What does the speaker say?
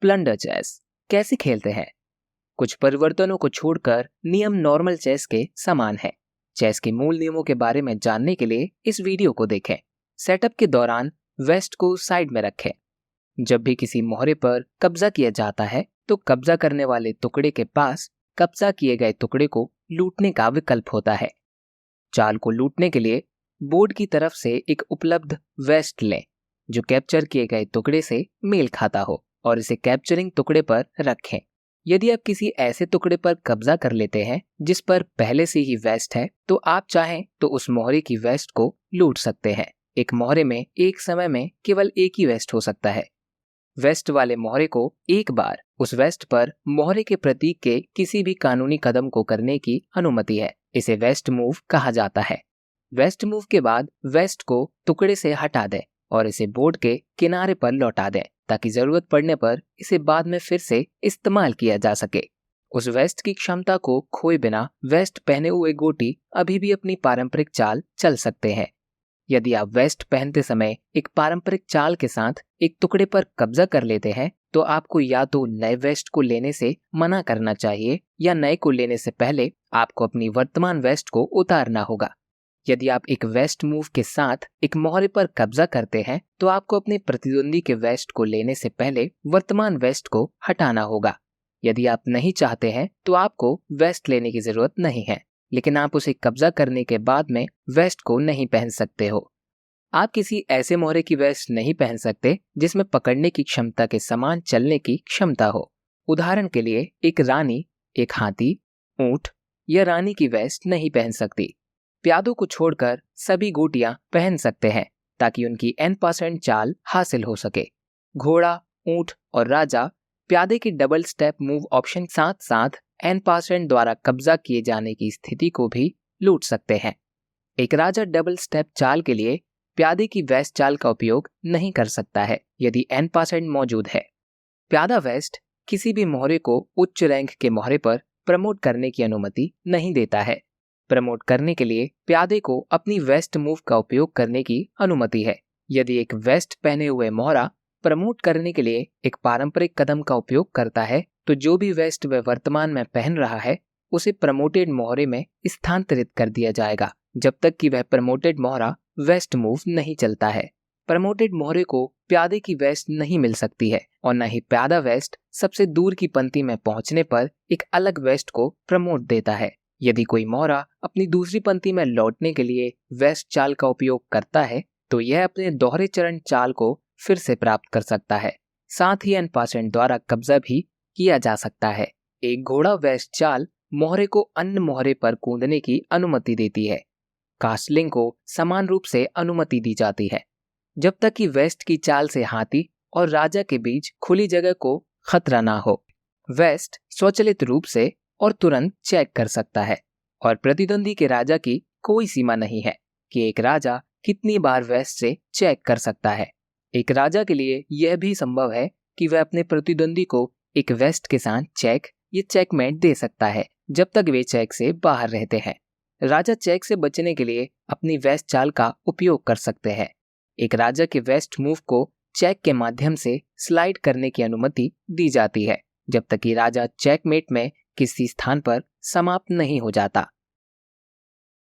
Plunder chess कैसे खेलते हैं? कुछ परिवर्तनों को छोड़कर नियम नॉर्मल चेस के समान है। चेस के मूल नियमों के बारे में जानने के लिए इस वीडियो को देखें। सेटअप के दौरान वेस्ट को साइड में रखें। जब भी किसी मोहरे पर कब्जा किया जाता है तो कब्जा करने वाले टुकड़े के पास कब्जा किए गए टुकड़े को लूटने का विकल्प होता है। चाल को लूटने के लिए बोर्ड की तरफ से एक उपलब्ध वेस्ट लें जो कैप्चर किए गए टुकड़े से मेल खाता हो और इसे कैप्चरिंग टुकड़े पर रखें। यदि आप किसी ऐसे टुकड़े पर कब्जा कर लेते हैं जिस पर पहले से ही वेस्ट है तो आप चाहें तो उस मोहरे की वेस्ट को लूट सकते हैं। एक मोहरे में एक समय में केवल एक ही वेस्ट हो सकता है। वेस्ट वाले मोहरे को एक बार उस वेस्ट पर मोहरे के प्रतीक के किसी भी कानूनी कदम को करने की अनुमति है। इसे वेस्ट मूव कहा जाता है। वेस्ट मूव के बाद वेस्ट को टुकड़े से हटा दें और इसे बोर्ड के किनारे पर लौटा दें ताकि जरूरत पड़ने पर इसे बाद में फिर से इस्तेमाल किया जा सके। उस वेस्ट की क्षमता को खोए बिना वेस्ट पहने हुए गोटी अभी भी अपनी पारंपरिक चाल चल सकते हैं। यदि आप वेस्ट पहनते समय एक पारंपरिक चाल के साथ एक टुकड़े पर कब्जा कर लेते हैं तो आपको या तो नए वेस्ट को लेने से मना करना चाहिए या नए को लेने से पहले आपको अपनी वर्तमान वेस्ट को उतारना होगा। यदि आप एक वेस्ट मूव के साथ एक मोहरे पर कब्जा करते हैं तो आपको अपने प्रतिद्वंदी के वेस्ट को लेने से पहले वर्तमान वेस्ट को हटाना होगा। यदि आप नहीं चाहते हैं तो आपको वेस्ट लेने की जरूरत नहीं है, लेकिन आप उसे कब्जा करने के बाद में वेस्ट को नहीं पहन सकते हो। आप किसी ऐसे मोहरे की वेस्ट नहीं पहन सकते जिसमें पकड़ने की क्षमता के समान चलने की क्षमता हो। उदाहरण के लिए एक रानी, एक हाथी, ऊंट या रानी की वेस्ट नहीं पहन सकती। प्यादों को छोड़कर सभी गोटियां पहन सकते हैं ताकि उनकी n% चाल हासिल हो सके। घोड़ा, ऊंट और राजा प्यादे के डबल स्टेप मूव ऑप्शन साथ साथ n% द्वारा कब्जा किए जाने की स्थिति को भी लूट सकते हैं। एक राजा डबल स्टेप चाल के लिए प्यादे की वेस्ट चाल का उपयोग नहीं कर सकता है यदि n% मौजूद है। प्यादा वेस्ट किसी भी मोहरे को उच्च रैंक के मोहरे पर प्रमोट करने की अनुमति नहीं देता है। प्रमोट करने के लिए प्यादे को अपनी वेस्ट मूव का उपयोग करने की अनुमति है। यदि एक वेस्ट पहने हुए मोहरा प्रमोट करने के लिए एक पारंपरिक कदम का उपयोग करता है तो जो भी वेस्ट वह वर्तमान में पहन रहा है उसे प्रमोटेड मोहरे में स्थानांतरित कर दिया जाएगा जब तक कि वह प्रमोटेड मोहरा वेस्ट मूव नहीं चलता है। प्रमोटेड मोहरे को प्यादे की वेस्ट नहीं मिल सकती है और न ही प्यादा वेस्ट सबसे दूर की पंक्ति में पहुंचने पर एक अलग वेस्ट को प्रमोट देता है। यदि कोई मोहरा अपनी दूसरी पंक्ति में लौटने के लिए वेस्ट चाल का उपयोग करता है तो यह अपने दोहरे चरण चाल को फिर से प्राप्त कर सकता है। साथ ही n% द्वारा कब्जा भी किया जा सकता है। एक घोड़ा वेस्ट चाल मोहरे को अन्य मोहरे पर कूदने की अनुमति देती है। कास्टलिंग को समान रूप से अनुमति दी जाती है जब तक कि वेस्ट की चाल से हाथी और राजा के बीच खुली जगह को खतरा ना हो। वेस्ट स्वचालित रूप से और तुरंत चेक कर सकता है और प्रतिद्वंदी के राजा की कोई सीमा नहीं है कि एक राजा कितनी बार वेस्ट से चेक कर सकता है। एक राजा के लिए यह भी संभव है कि वह अपने प्रतिद्वंदी को एक वेस्ट के साथ चेक या चेकमेट दे सकता है जब तक वे चेक से बाहर रहते हैं। राजा चेक से बचने के लिए अपनी वेस्ट चाल का उपयोग कर सकते हैं। एक राजा के वेस्ट मूव को चेक के माध्यम से स्लाइड करने की अनुमति दी जाती है जब तक कि राजा चेकमेट में किसी स्थान पर समाप्त नहीं हो जाता।